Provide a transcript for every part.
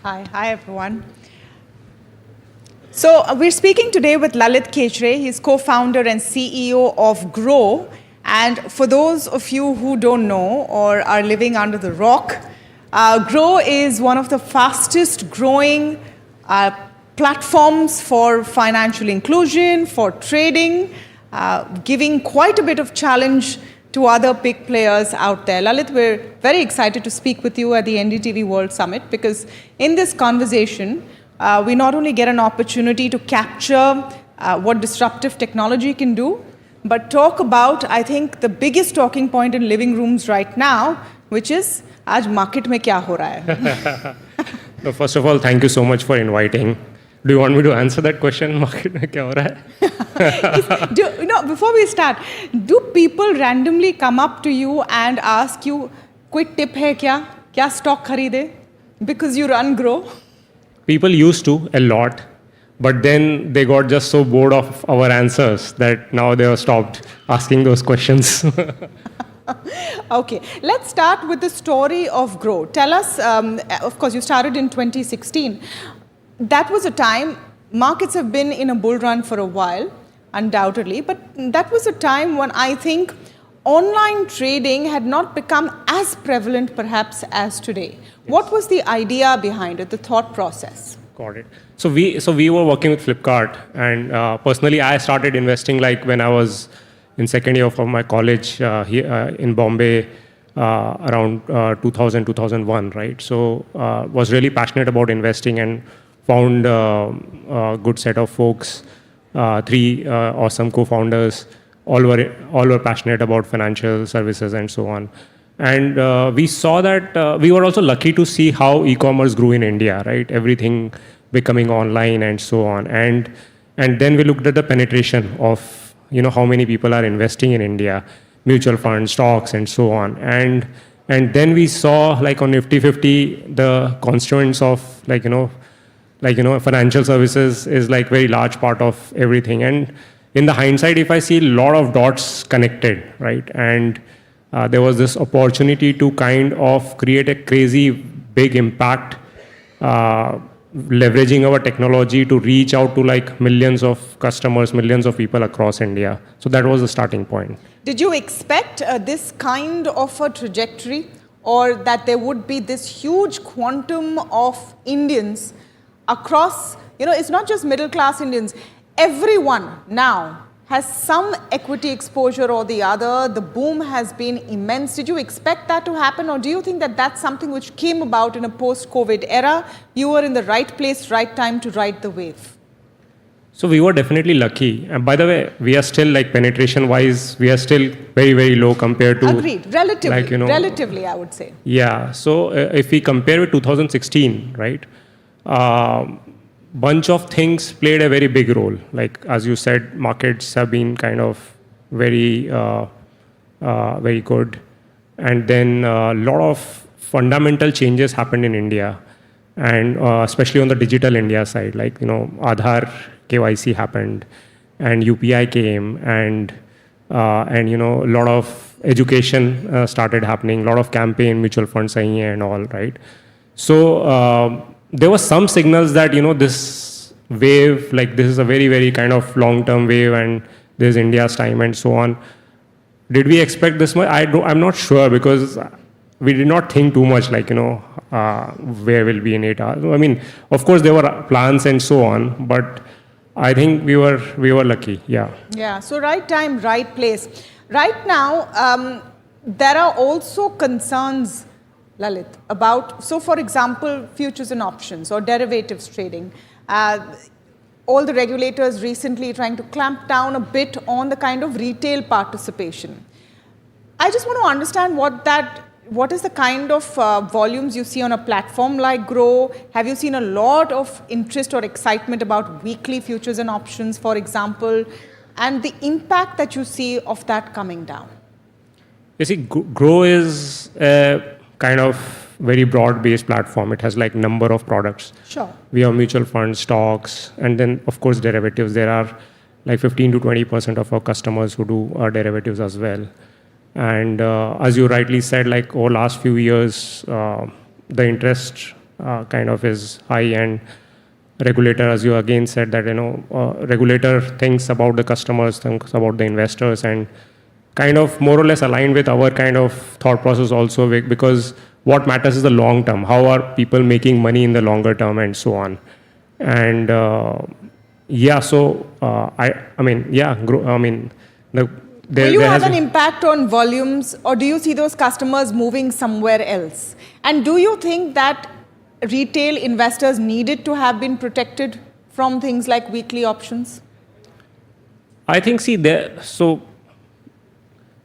Hi everyone. So we're speaking today with Lalit Keshre. He's co-founder and CEO of Groww. And for those of you who don't know or are living under the rock, Groww is one of the fastest growing platforms for financial inclusion, for trading, giving quite a bit of challenge to other big players out there. Lalit, we're very excited to speak with you at the NDTV World Summit because in this conversation, we not only get an opportunity to capture what disruptive technology can do, but talk about, I think, the biggest talking point in living rooms right now, which is, आज market में क्या हो रहा है? So first of all, thank you so much for inviting. Do you want me to answer that question? Market में क्या हो रहा है? Before we start, do people randomly come up to you and ask you, quick tip है क्या stock खरीदे? Because you run Groww? People used to a lot, but then they got just so bored of our answers that now they have stopped asking those questions. Okay, let's start with the story of Groww. Tell us, of course, you started in 2016. That was a time, markets have been in a bull run for a while, undoubtedly, but that was a time when I think online trading had not become as prevalent perhaps as today. Yes. What was the idea behind it, the thought process? Got it. So we were working with Flipkart, and personally I started investing like when I was in second year of my college here in Bombay around 2000, 2001, right? So was really passionate about investing and found a good set of folks, three awesome co-founders, all were passionate about financial services and so on. And we saw that we were also lucky to see how e-commerce grew in India, right? Everything becoming online and so on. And then we looked at the penetration of, how many people are investing in India, mutual funds, stocks, and so on. And then we saw like on Nifty 50, the constituents of financial services is like very large part of everything. And in the hindsight, if I see a lot of dots connected, right? And there was this opportunity to kind of create a crazy big impact, leveraging our technology to reach out to like millions of customers, millions of people across India. So that was the starting point. Did you expect this kind of a trajectory, or that there would be this huge quantum of Indians across, it's not just middle class Indians, everyone now has some equity exposure or the other. The boom has been immense. Did you expect that to happen, or do you think that that's something which came about in a post-COVID era? You were in the right place, right time to ride the wave. So we were definitely lucky. And by the way, we are still like penetration-wise, we are still very, very low compared to... Agreed. Relatively, relatively, I would say. Yeah. So if we compare with 2016, right? Bunch of things played a very big role. Like, as you said, markets have been kind of very, very good. And then a lot of fundamental changes happened in India. And especially on the digital India side, like, Aadhaar KYC happened and UPI came and a lot of education started happening, a lot of campaign, mutual funds and all, right? So, there were some signals that, this wave, like this is a very, very kind of long-term wave and this is India's time and so on. Did we expect this much? I'm not sure, because we did not think too much like, where will be in 8 hours. I mean, of course there were plans and so on, but I think we were lucky, yeah. Yeah, so right time, right place. Right now, there are also concerns, Lalit, about, so for example, futures and options or derivatives trading. All the regulators recently trying to clamp down a bit on the kind of retail participation. I just want to understand what is the kind of volumes you see on a platform like Groww? Have you seen a lot of interest or excitement about weekly futures and options, for example, and the impact that you see of that coming down? You see, Groww is kind of very broad-based platform. It has like number of products. Sure. We have mutual funds, stocks, and then of course derivatives. There are like 15 to 20% of our customers who do derivatives as well. And as you rightly said, like over last few years, the interest kind of is high, and regulator, as you again said, that regulator thinks about the customers, thinks about the investors, and kind of more or less aligned with our kind of thought process also, because what matters is the long term. How are people making money in the longer term, and so on. And Will you have an impact on volumes, or do you see those customers moving somewhere else? And do you think that retail investors needed to have been protected from things like weekly options? I think,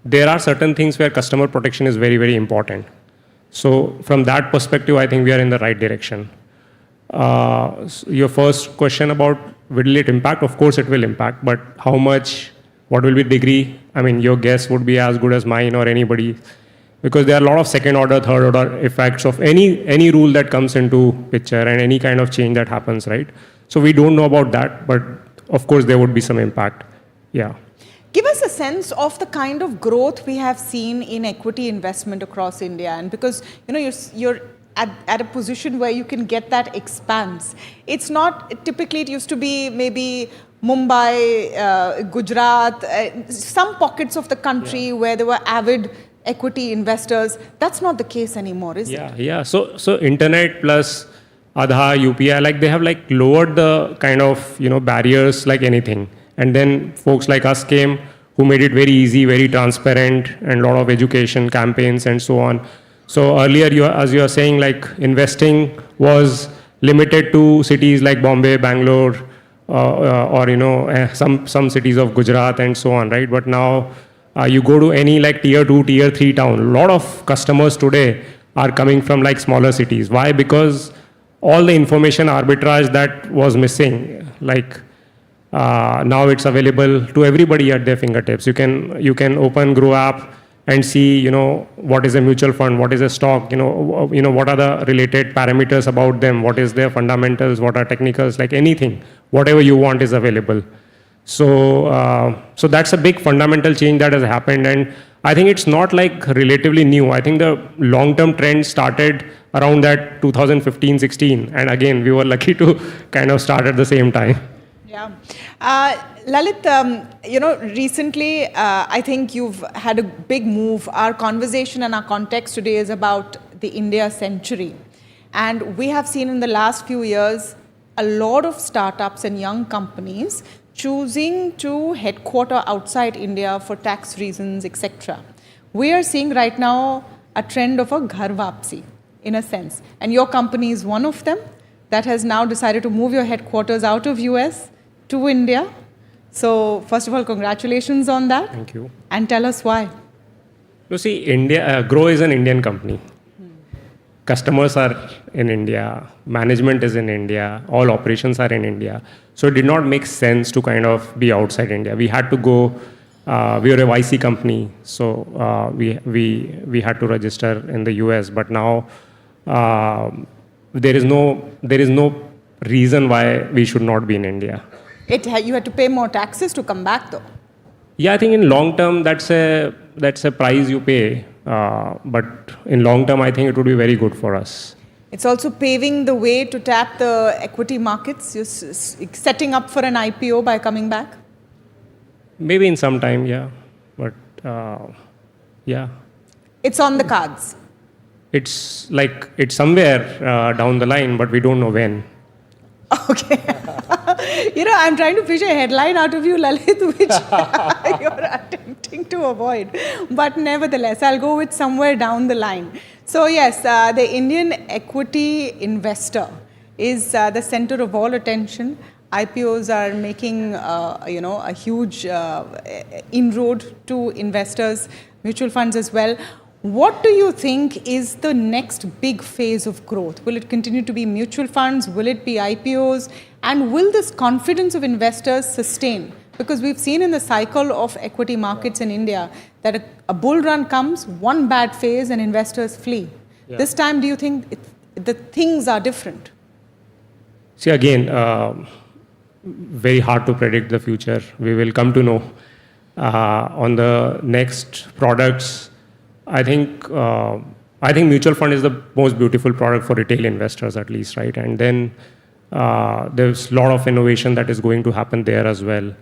there are certain things where customer protection is very, very important. So from that perspective, I think we are in the right direction. Your first question about will it impact? Of course it will impact, but how much, what will be the degree? I mean, your guess would be as good as mine or anybody, because there are a lot of second order, third order effects of any rule that comes into picture and any kind of change that happens, right? So we don't know about that, but of course there would be some impact. Yeah. Give us a sense of the kind of growth we have seen in equity investment across India, and because you're at a position where you can get that expanse. It's not typically, it used to be maybe Mumbai, Gujarat, some pockets of the country where there were avid equity investors. That's not the case anymore, is it? Yeah. So internet plus Aadhaar, UPI, like they have like lowered the kind of barriers like anything. And then folks like us came who made it very easy, very transparent, and a lot of education campaigns and so on. So earlier, as you are saying, like investing was limited to cities like Bombay, Bangalore, or some cities of Gujarat and so on, right? But now you go to any like tier 2, tier 3 town. A lot of customers today are coming from like smaller cities. Why? Because all the information arbitrage that was missing, like now it's available to everybody at their fingertips. You can open Groww app and see, what is a mutual fund, what is a stock, what are the related parameters about them, what is their fundamentals, what are technicals, like anything, whatever you want is available. So that's a big fundamental change that has happened, and I think it's not like relatively new. I think the long-term trend started around that 2015-16, and again, we were lucky to kind of start at the same time. Yeah. Lalit, recently, I think you've had a big move. Our conversation and our context today is about the India century. And we have seen in the last few years, a lot of startups and young companies choosing to headquarter outside India for tax reasons, etc. We are seeing right now a trend of a ghar vapsi, in a sense. And your company is one of them that has now decided to move your headquarters out of US to India. So first of all, congratulations on that. Thank you. And tell us why. You see, Groww is an Indian company. Customers are in India, management is in India, all operations are in India. So it did not make sense to kind of be outside India. We had to go, we were a YC company, so we had to register in the US. But now there is no reason why we should not be in India. You had to pay more taxes to come back, though. Yeah, I think in long term that's a price you pay. But in long term, I think it would be very good for us. It's also paving the way to tap the equity markets. You're setting up for an IPO by coming back. Maybe in some time, yeah. But yeah. It's on the cards. It's somewhere down the line, but we don't know when. Okay. I'm trying to fish a headline out of you, Lalit, which you're attempting to avoid. But nevertheless, I'll go with somewhere down the line. So yes, the Indian equity investor is the center of all attention. IPOs are making, a huge inroad to investors, mutual funds as well. What do you think is the next big phase of growth? Will it continue to be mutual funds? Will it be IPOs? And will this confidence of investors sustain? Because we've seen in the cycle of equity markets in India that a bull run comes, one bad phase, and investors flee. Yeah. This time, do you think the things are different? See, again, very hard to predict the future. We will come to know. On the next products, I think I think mutual fund is the most beautiful product for retail investors, at least, right? And then there's a lot of innovation that is going to happen there as well.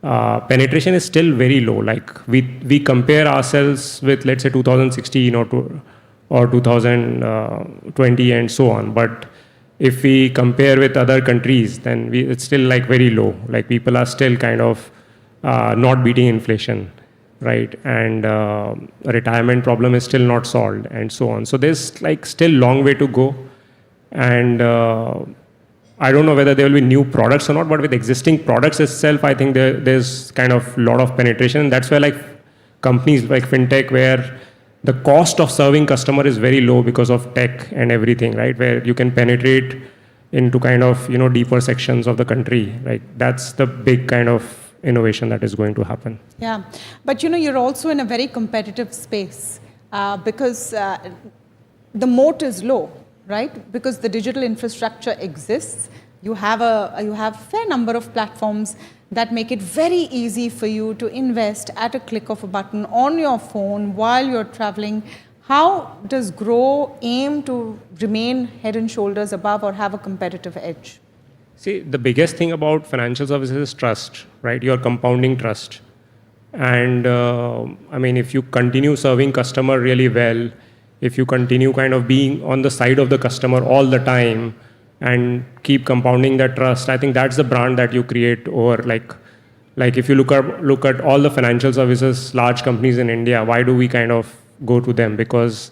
Penetration is still very low. Like we compare ourselves with, let's say, 2016 or 2020 and so on. But if we compare with other countries, then it's still like very low. Like people are still kind of not beating inflation, right? And retirement problem is still not solved and so on. So there's like still long way to go. And I don't know whether there will be new products or not, but with existing products itself, I think there's kind of a lot of penetration. And that's where like companies like fintech, where the cost of serving customer is very low because of tech and everything, right? Where you can penetrate into kind of, deeper sections of the country, right? That's the big kind of innovation that is going to happen. Yeah, but you're also in a very competitive space because the moat is low, right? Because the digital infrastructure exists. You have a fair number of platforms that make it very easy for you to invest at a click of a button on your phone while you're traveling. How does Groww aim to remain head and shoulders above or have a competitive edge? See, the biggest thing about financial services is trust, right? You're compounding trust. And if you continue serving customer really well, if you continue kind of being on the side of the customer all the time and keep compounding that trust, I think that's the brand that you create. Or like if you look at all the financial services large companies in India, why do we kind of go to them? Because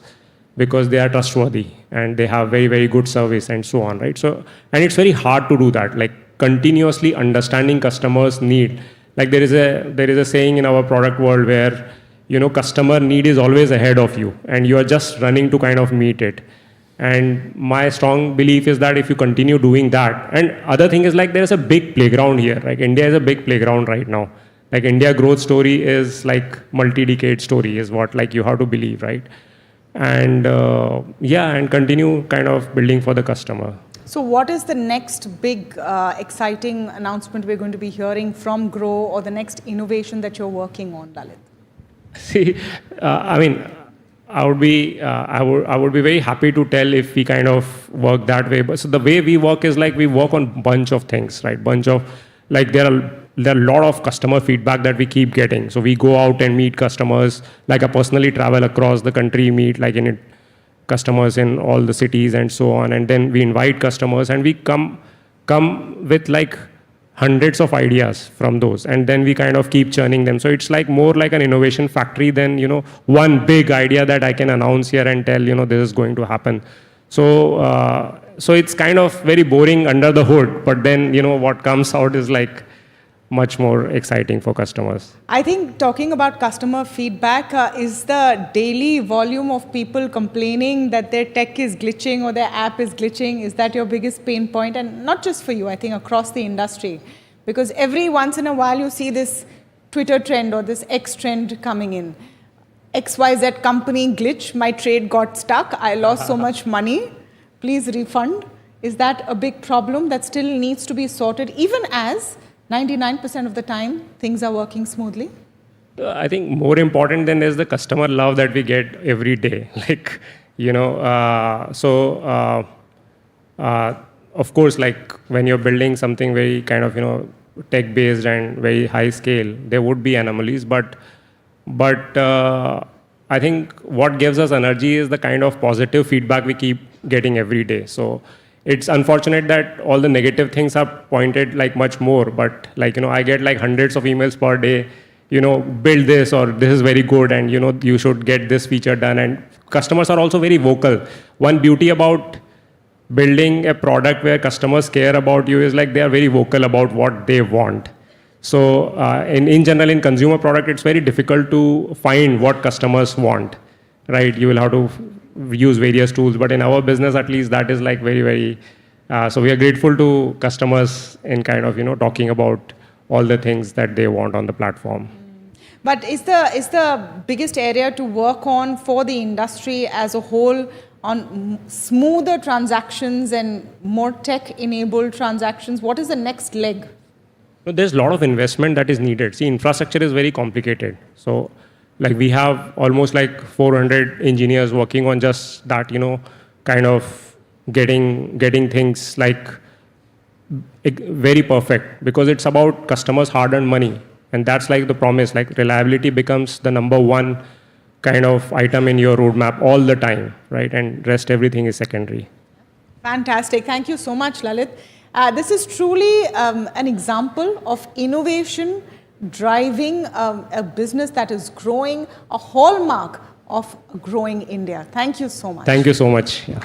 they are trustworthy and they have very, very good service and so on, right? So, and it's very hard to do that, like continuously understanding customers' need. Like there is a saying in our product world where customer need is always ahead of you and you are just running to kind of meet it. And my strong belief is that if you continue doing that, and other thing is like there's a big playground here. Like India is a big playground right now. Like India growth story is like multi-decade story is what like you have to believe, right? And and continue kind of building for the customer. So what is the next big exciting announcement we're going to be hearing from Groww, or the next innovation that you're working on, Lalit? See, I would be very happy to tell if we kind of work that way. But so the way we work is like we work on bunch of things, right? There are a lot of customer feedback that we keep getting. So we go out and meet customers. Like I personally travel across the country, meet customers in all the cities and so on. And then we invite customers and we come with like hundreds of ideas from those, and then we kind of keep churning them. So it's like more like an innovation factory than one big idea that I can announce here and tell this is going to happen. So it's kind of very boring under the hood, but then what comes out is like much more exciting for customers. I think talking about customer feedback is the daily volume of people complaining that their tech is glitching or their app is glitching. Is that your biggest pain point? And not just for you, I think across the industry. Because every once in a while you see this Twitter trend or this X trend coming in. XYZ company glitch, my trade got stuck, I lost so much money, please refund. Is that a big problem that still needs to be sorted, even as 99% of the time, things are working smoothly? I think more important than is the customer love that we get every day. Like, of course, like when you're building something very kind of, tech-based and very high scale, there would be anomalies. But I think what gives us energy is the kind of positive feedback we keep getting every day. So it's unfortunate that all the negative things are pointed like much more, but like, I get like hundreds of emails per day, build this, or this is very good, and you should get this feature done. And customers are also very vocal. One beauty about building a product where customers care about you is like they are very vocal about what they want. So in general, in consumer product, it's very difficult to find what customers want, right? You will have to use various tools, but in our business, at least, that is like very, very, so we are grateful to customers in kind of, talking about all the things that they want on the platform. But is the biggest area to work on for the industry as a whole on smoother transactions and more tech-enabled transactions? What is the next leg? There's a lot of investment that is needed. See, infrastructure is very complicated. So Like we have almost like 400 engineers working on just that, kind of getting things like very perfect, because it's about customers' hard-earned money. And that's like the promise, like reliability becomes the number one kind of item in your roadmap all the time, right? And rest everything is secondary. Fantastic. Thank you so much, Lalit. This is truly an example of innovation driving a business that is growing, a hallmark of growing India. Thank you so much. Thank you so much. Yeah.